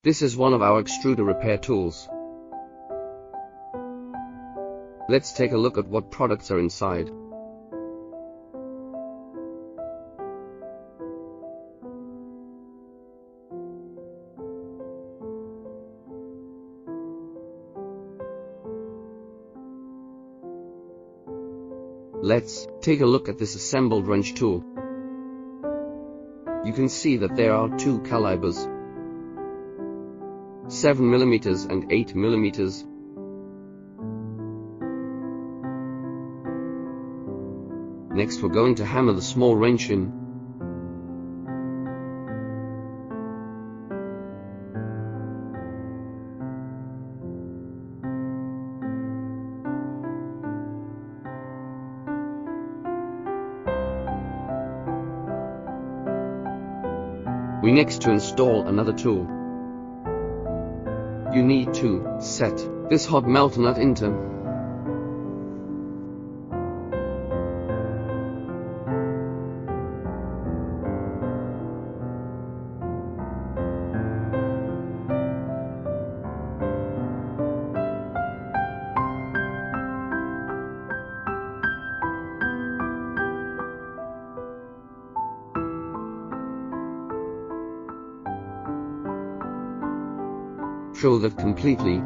This is one of our extruder repair tools. Let's take a look at what products are inside. Let's take a look at this assembled wrench tool. You can see that there are two calibers, 7mm and 8mm. Next we're going to hammer the small wrench in. We next to install another tool. You need to set this hot melt nut into show that completely.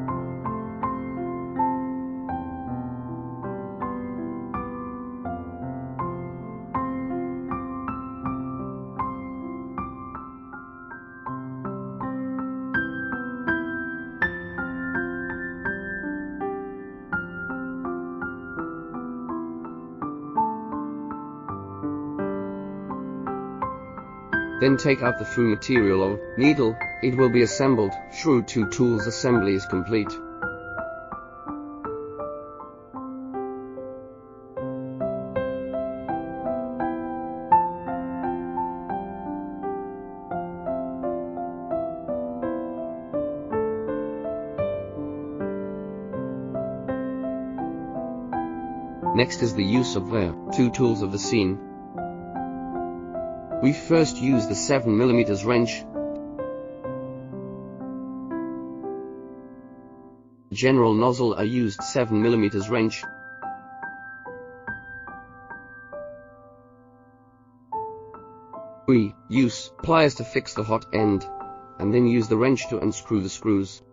Then take out the through material or needle. It will be assembled. Through two tools assembly is complete. Next is the use of the two tools of the scene. We first use the 7mm wrench. General nozzle are used 7mm wrench. We use pliers to fix the hot end, and then use the wrench to unscrew the screws.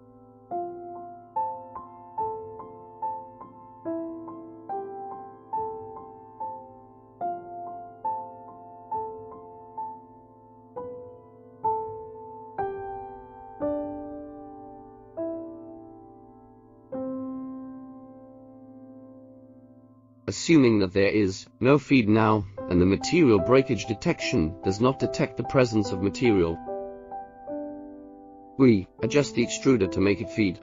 Assuming that there is no feed now, and the material breakage detection does not detect the presence of material, we adjust the extruder to make it feed.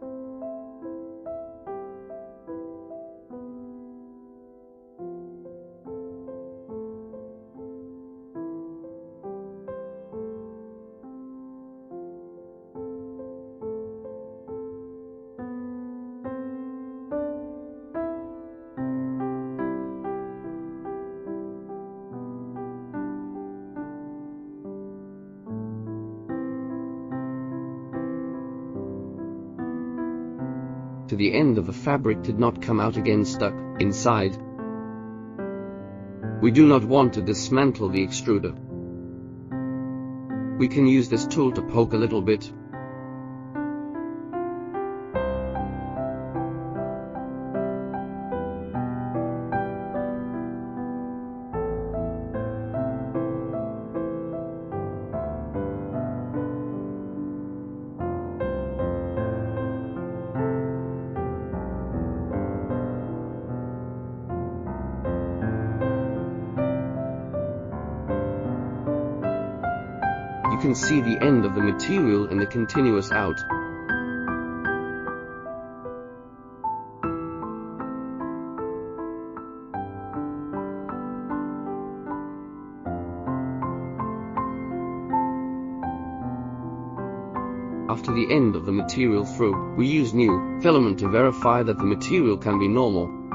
To the end of the fabric did not come out again, stuck inside. We do not want to dismantle the extruder. We can use this tool to poke a little bit. You can see the end of the material in the continuous out. After the end of the material through, we use new filament to verify that the material can be normal.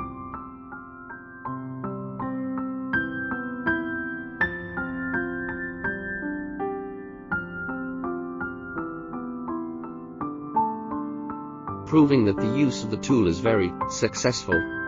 proving that the use of the tool is very successful.